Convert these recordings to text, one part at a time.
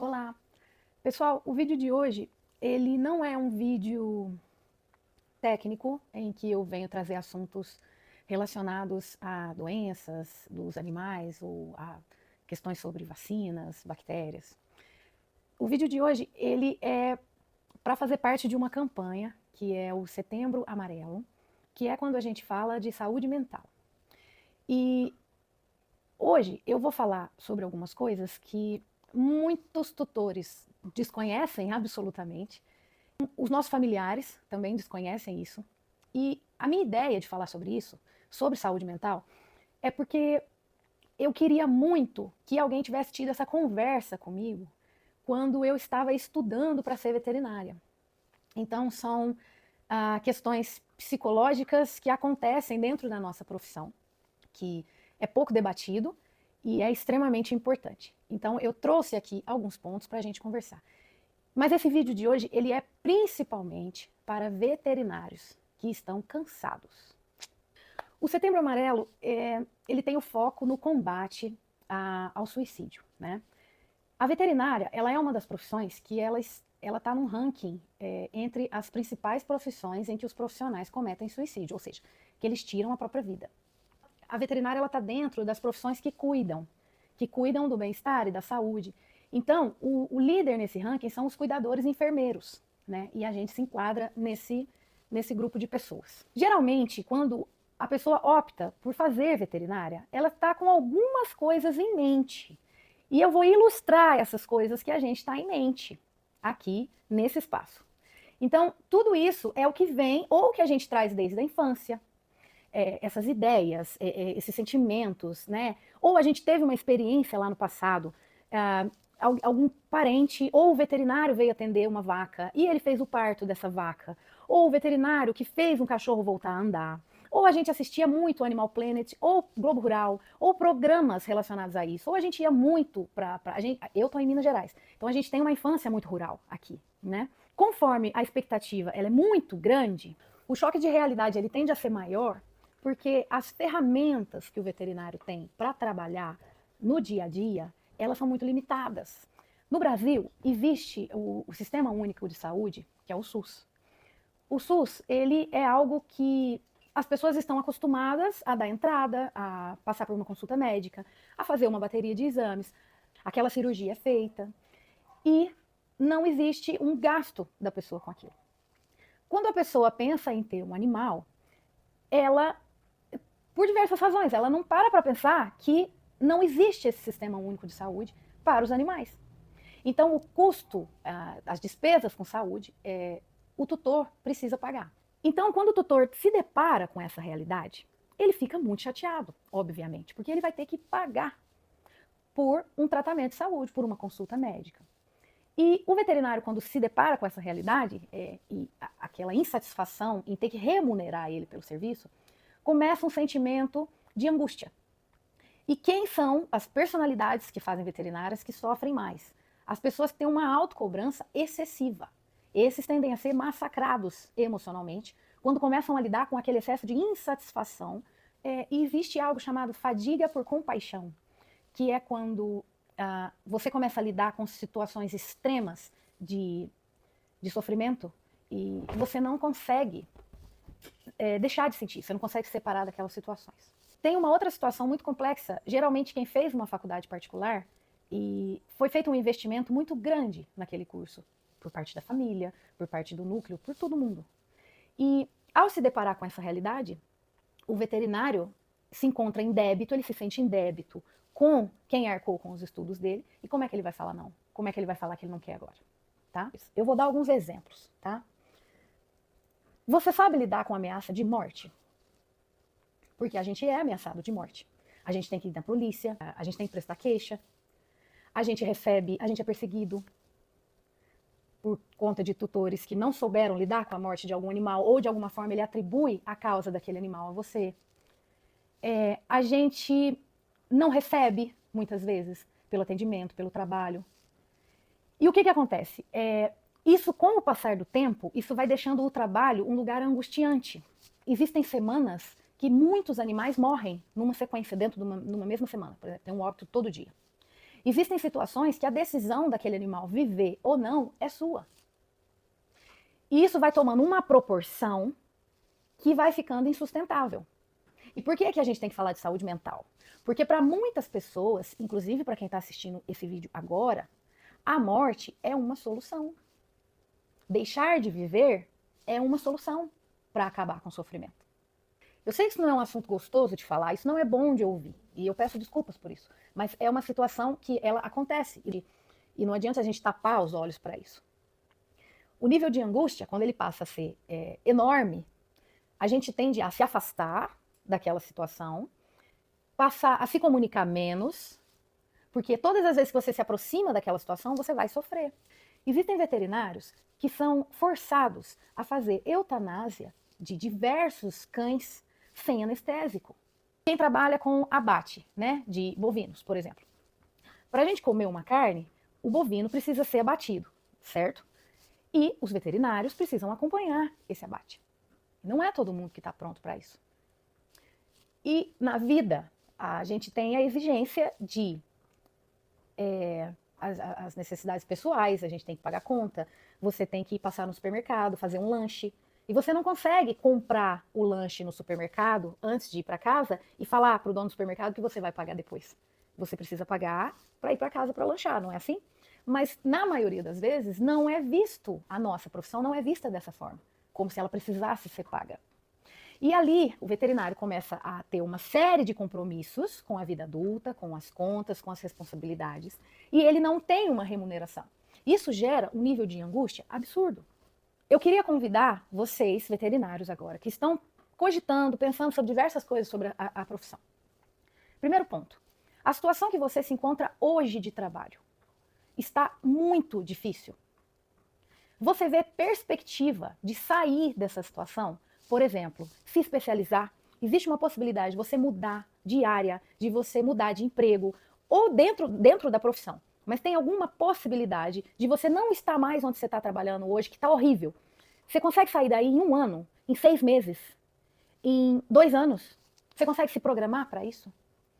Olá, pessoal, o vídeo de hoje, ele não é um vídeo técnico em que eu venho trazer assuntos relacionados a doenças dos animais ou a questões sobre vacinas, bactérias. O vídeo de hoje, ele é para fazer parte de uma campanha que é o Setembro Amarelo, que é quando a gente fala de saúde mental. E hoje eu vou falar sobre algumas coisas que muitos tutores desconhecem absolutamente. Os nossos familiares também desconhecem isso. E a minha ideia de falar sobre isso, sobre saúde mental, é porque eu queria muito que alguém tivesse tido essa conversa comigo quando eu estava estudando para ser veterinária. Então, são questões psicológicas que acontecem dentro da nossa profissão, que é pouco debatido e é extremamente importante. Então, eu trouxe aqui alguns pontos para a gente conversar. Mas esse vídeo de hoje, ele é principalmente para veterinários que estão cansados. O Setembro Amarelo, ele tem o foco no combate ao suicídio, né? A veterinária, ela é uma das profissões que ela está num ranking entre as principais profissões em que os profissionais cometem suicídio, ou seja, que eles tiram a própria vida. A veterinária está dentro das profissões que cuidam do bem-estar e da saúde. Então, o líder nesse ranking são os cuidadores enfermeiros, né? E a gente se enquadra nesse grupo de pessoas. Geralmente, quando a pessoa opta por fazer veterinária, ela está com algumas coisas em mente. E eu vou ilustrar essas coisas que a gente está em mente aqui nesse espaço. Então, tudo isso é o que vem ou que a gente traz desde a infância, essas ideias, esses sentimentos, né? Ou a gente teve uma experiência lá no passado, algum parente ou o veterinário veio atender uma vaca e ele fez o parto dessa vaca, ou o veterinário que fez um cachorro voltar a andar, ou a gente assistia muito Animal Planet, ou Globo Rural, ou programas relacionados a isso, ou a gente ia muito eu estou em Minas Gerais, então a gente tem uma infância muito rural aqui, né? Conforme a expectativa ela é muito grande, o choque de realidade ele tende a ser maior, porque as ferramentas que o veterinário tem para trabalhar no dia a dia, elas são muito limitadas. No Brasil, existe o Sistema Único de Saúde, que é o SUS. O SUS, ele é algo que as pessoas estão acostumadas a dar entrada, a passar por uma consulta médica, a fazer uma bateria de exames, aquela cirurgia é feita, e não existe um gasto da pessoa com aquilo. Quando a pessoa pensa em ter um animal, ela, por diversas razões, ela não para pensar que não existe esse sistema único de saúde para os animais. Então, o custo, as despesas com saúde, o tutor precisa pagar. Então, quando o tutor se depara com essa realidade, ele fica muito chateado, obviamente, porque ele vai ter que pagar por um tratamento de saúde, por uma consulta médica. E o veterinário, quando se depara com essa realidade, e aquela insatisfação em ter que remunerar ele pelo serviço, começa um sentimento de angústia. E quem são as personalidades que fazem veterinárias que sofrem mais? As pessoas que têm uma autocobrança excessiva. Esses tendem a ser massacrados emocionalmente quando começam a lidar com aquele excesso de insatisfação. E existe algo chamado fadiga por compaixão, que é quando você começa a lidar com situações extremas de sofrimento e você não consegue deixar de sentir, você não consegue se separar daquelas situações. Tem uma outra situação muito complexa, geralmente quem fez uma faculdade particular e foi feito um investimento muito grande naquele curso, por parte da família, por parte do núcleo, por todo mundo. E ao se deparar com essa realidade, o veterinário se encontra em débito, ele se sente em débito com quem arcou com os estudos dele, e como é que ele vai falar não? Como é que ele vai falar que ele não quer agora? Tá? Eu vou dar alguns exemplos, tá? Você sabe lidar com a ameaça de morte? Porque a gente é ameaçado de morte. A gente tem que ir na polícia, a gente tem que prestar queixa, a gente é perseguido por conta de tutores que não souberam lidar com a morte de algum animal ou de alguma forma ele atribui a causa daquele animal a você. A gente não recebe, muitas vezes, pelo atendimento, pelo trabalho. E o que acontece? Isso, com o passar do tempo, isso vai deixando o trabalho um lugar angustiante. Existem semanas que muitos animais morrem numa sequência, dentro de numa mesma semana. Por exemplo, tem um óbito todo dia. Existem situações que a decisão daquele animal viver ou não é sua. E isso vai tomando uma proporção que vai ficando insustentável. E por que a gente tem que falar de saúde mental? Porque para muitas pessoas, inclusive para quem está assistindo esse vídeo agora, a morte é uma solução. Deixar de viver é uma solução para acabar com o sofrimento. Eu sei que isso não é um assunto gostoso de falar, isso não é bom de ouvir, e eu peço desculpas por isso, mas é uma situação que ela acontece, e não adianta a gente tapar os olhos para isso. O nível de angústia, quando ele passa a ser enorme, a gente tende a se afastar daquela situação, passar a se comunicar menos, porque todas as vezes que você se aproxima daquela situação, você vai sofrer. Existem veterinários que são forçados a fazer eutanásia de diversos cães sem anestésico. Quem trabalha com abate, né, de bovinos, por exemplo. Para a gente comer uma carne, o bovino precisa ser abatido, certo? E os veterinários precisam acompanhar esse abate. Não é todo mundo que está pronto para isso. E na vida, a gente tem a exigência de as necessidades pessoais, a gente tem que pagar conta, você tem que passar no supermercado, fazer um lanche, e você não consegue comprar o lanche no supermercado antes de ir para casa e falar para o dono do supermercado que você vai pagar depois. Você precisa pagar para ir para casa para lanchar, não é assim? Mas na maioria das vezes não é visto, a nossa profissão não é vista dessa forma, como se ela precisasse ser paga. E ali o veterinário começa a ter uma série de compromissos com a vida adulta, com as contas, com as responsabilidades, e ele não tem uma remuneração. Isso gera um nível de angústia absurdo. Eu queria convidar vocês, veterinários agora, que estão cogitando, pensando sobre diversas coisas sobre a profissão. Primeiro ponto, a situação que você se encontra hoje de trabalho está muito difícil. Você vê perspectiva de sair dessa situação? Por exemplo, se especializar, existe uma possibilidade de você mudar de área, de você mudar de emprego, ou dentro da profissão. Mas tem alguma possibilidade de você não estar mais onde você está trabalhando hoje, que está horrível. Você consegue sair daí em 1 ano, em 6 meses, em 2 anos? Você consegue se programar para isso?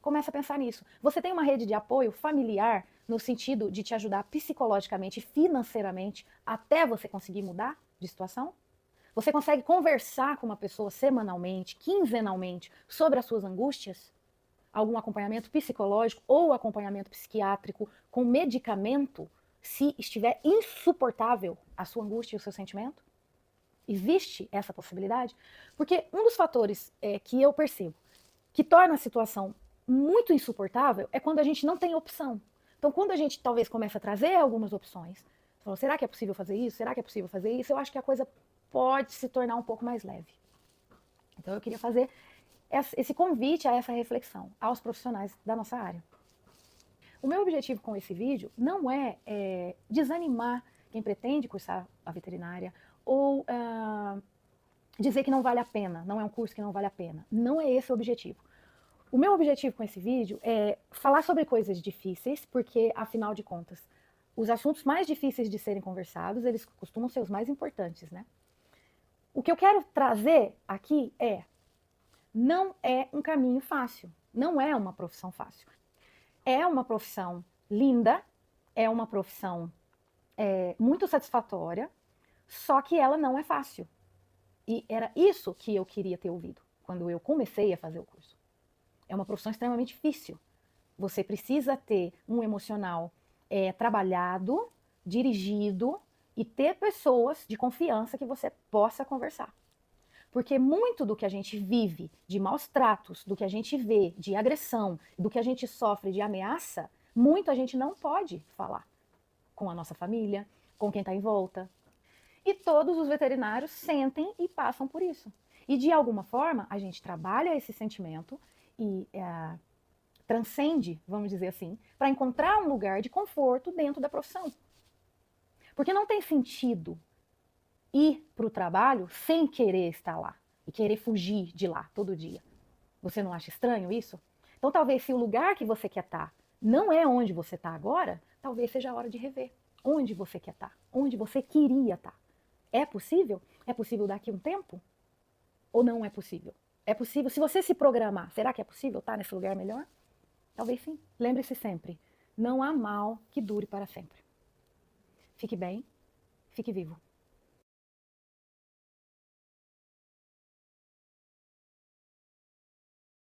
Comece a pensar nisso. Você tem uma rede de apoio familiar no sentido de te ajudar psicologicamente e financeiramente até você conseguir mudar de situação? Você consegue conversar com uma pessoa semanalmente, quinzenalmente, sobre as suas angústias? Algum acompanhamento psicológico ou acompanhamento psiquiátrico com medicamento, se estiver insuportável a sua angústia e o seu sentimento? Existe essa possibilidade? Porque um dos fatores que eu percebo que torna a situação muito insuportável é quando a gente não tem opção. Então, quando a gente talvez começa a trazer algumas opções, fala, será que é possível fazer isso? Será que é possível fazer isso? Eu acho que a coisa pode se tornar um pouco mais leve. Então, eu queria fazer esse convite a essa reflexão aos profissionais da nossa área. O meu objetivo com esse vídeo não é desanimar quem pretende cursar a veterinária ou dizer que não vale a pena, não é um curso que não vale a pena. Não é esse o objetivo. O meu objetivo com esse vídeo é falar sobre coisas difíceis, porque, afinal de contas, os assuntos mais difíceis de serem conversados, eles costumam ser os mais importantes, né? O que eu quero trazer aqui não é um caminho fácil, não é uma profissão fácil. É uma profissão linda, é uma profissão muito satisfatória, só que ela não é fácil. E era isso que eu queria ter ouvido quando eu comecei a fazer o curso. É uma profissão extremamente difícil. Você precisa ter um emocional trabalhado, dirigido e ter pessoas de confiança que você possa conversar. Porque muito do que a gente vive de maus tratos, do que a gente vê de agressão, do que a gente sofre de ameaça, muito a gente não pode falar com a nossa família, com quem está em volta. E todos os veterinários sentem e passam por isso. E de alguma forma a gente trabalha esse sentimento e transcende, vamos dizer assim, para encontrar um lugar de conforto dentro da profissão. Porque não tem sentido ir para o trabalho sem querer estar lá e querer fugir de lá todo dia. Você não acha estranho isso? Então talvez se o lugar que você quer estar não é onde você está agora, talvez seja a hora de rever onde você quer estar, onde você queria estar. É possível? É possível daqui a um tempo? Ou não é possível? É possível, se você se programar, será que é possível estar nesse lugar melhor? Talvez sim. Lembre-se sempre, Não há mal que dure para sempre. Fique bem, fique vivo.